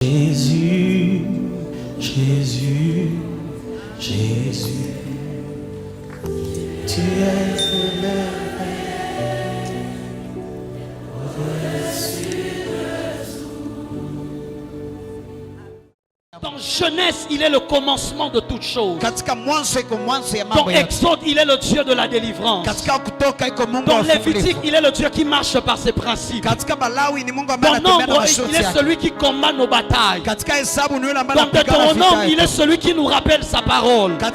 Jésus, Jésus, Jésus, tu es le Dans Genèse, il est le commencement de toutes choses. Dans Exode, Exode, il est le Dieu de la délivrance. Dans Lévitique, il est le Dieu qui marche par ses principes. Dans Nombre, il est celui qui combat nos batailles. Dans Deutéronome, il est celui qui nous rappelle sa parole. Dans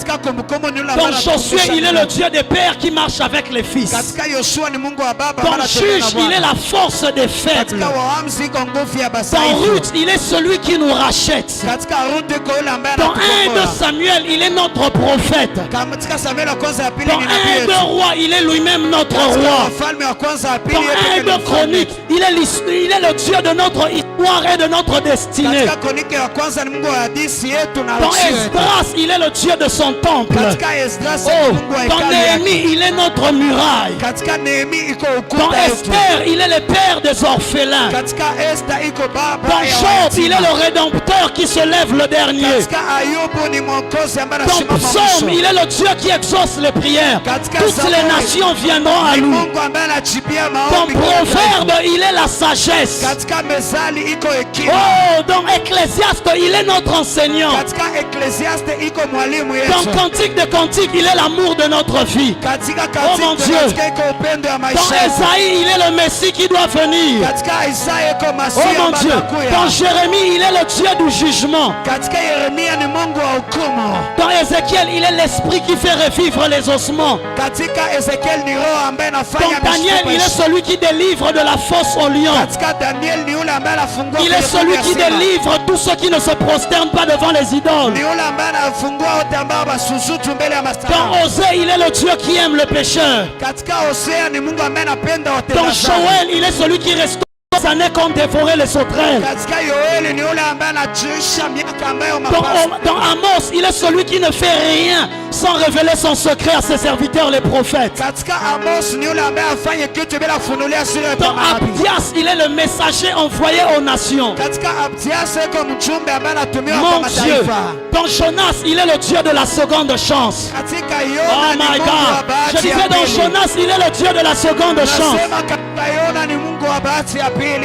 Josué, il est le Dieu des pères qui marche avec les fils. Dans Juge, il est la force des faibles. Dans Ruth, il est celui qui nous rachète. Dans 1 de Samuel, il est notre prophète. Dans 1 de Roi, il est lui-même notre roi. Dans 1 de Chronique, il est le Dieu de notre histoire et de notre destinée. Dans Esdras, il est le Dieu de son temple. Dans Néhémie, il est notre muraille. Dans Esther, il est le père des orphelins. Dans Job, il est le rédempteur qui se lève le dernier. Dans Psaume, il est le Dieu qui exauce les prières. Toutes les nations viendront à nous. Dans Proverbe, il est la sagesse. Oh, dans Ecclésiaste, il est notre enseignant. Dans Cantique de Cantique, il est l'amour de notre vie. Oh mon Dieu. Dans Esaïe, il est le Messie qui doit venir. Oh mon Dieu. Dans Jérémie, il est le Dieu du jugement. Dans Ézéchiel, il est l'esprit qui fait revivre les ossements. Dans Daniel, il est celui qui délivre de la fosse au lion. Il est celui qui délivre tous ceux qui ne se prosternent pas devant les idoles. Dans Osée, il est le Dieu qui aime le pécheur. Dans Joël, il est celui qui restaure les années qu'ont dévoré les sauterelles. Dans Amos, il est celui qui ne fait rien sans révéler son secret à ses serviteurs les prophètes. Dans Abdias, il est le messager envoyé aux nations. Mon Dieu. Dans Jonas, il est le Dieu de la seconde chance. Oh my God. Je disais dans Jonas, il est le Dieu de la seconde chance.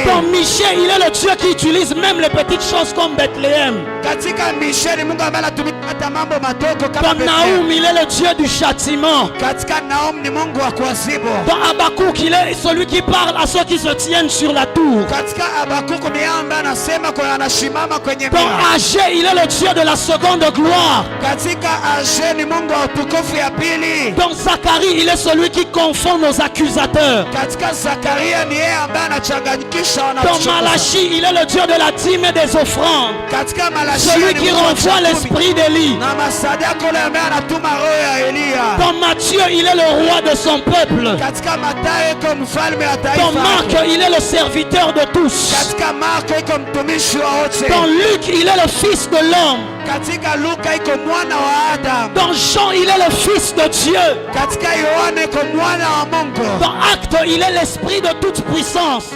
Dans Michel, il est le Dieu qui utilise même les petites choses comme Bethléem. Dans Naoum, il est le Dieu du châtiment. Dans Habakkuk, il est celui qui parle à ceux qui se tiennent sur la tour. Dans Agé, il est le Dieu de la seconde gloire. Dans Zacharie, il est celui qui confond nos accusateurs. Dans Malachie, il est le Dieu de la dîme et des offrandes. Celui qui renvoie l'esprit d'Élie. Dans Matthieu, il est le roi de son peuple. Dans Marc, il est le serviteur de tous. Dans Luc, il est le fils de l'homme. Dans Jean, il est le fils de Dieu. Dans Actes, il est l'esprit de toute puissance.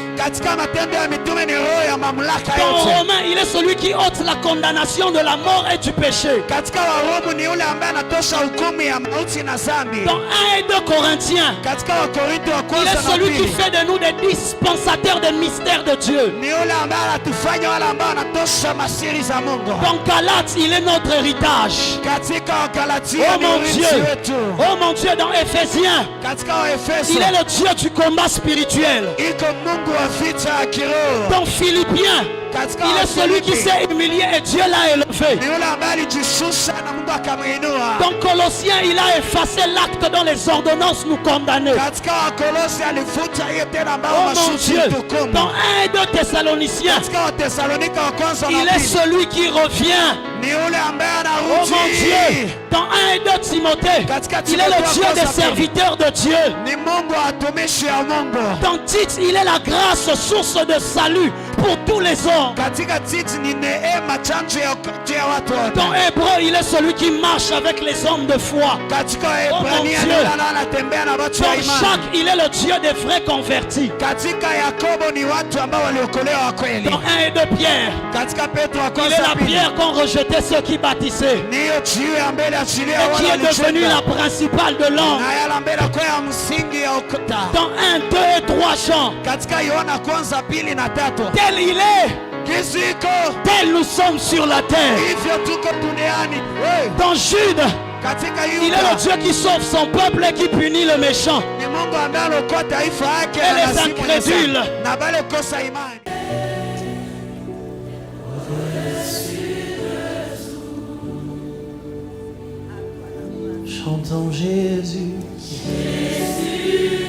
Dans Romains, il est celui qui ôte la condamnation de la mort et du péché. Dans 1 et 2 Corinthiens, il est celui qui fait de nous des dispensateurs des mystères de Dieu. Dans Galates, il est notre héritage. Oh mon Dieu. Oh mon Dieu, dans Éphésiens, il est le Dieu du combat spirituel. Dans Philippiens, il est celui qui s'est humilié et Dieu l'a élevé. Dans Colossiens, il a effacé l'acte dont les ordonnances nous condamnaient. Oh mon Dieu. Dans 1 et 2 Thessaloniciens, il est celui qui revient. Oh mon Dieu. Dans 1 et 2 Timothée, il est le Dieu des serviteurs de Dieu. Dans Tite, il est la grâce, source de salut pour tous les hommes. Dans Hébreu, il est celui qui marche avec les hommes de foi. Oh mon Dieu. Dans Jacques, il est le Dieu des vrais convertis. Dans 1 et 2 Pierre, il est la pierre qu'ont rejeté ceux qui bâtissaient et qui est devenue la principale de l'homme. Dans 1, 2 et 3 Jean, tel il est, tel nous sommes sur la terre. Dans Jude, il est le Dieu qui sauve son peuple et qui punit le méchant et les incrédules. Chantons Jésus. Jésus.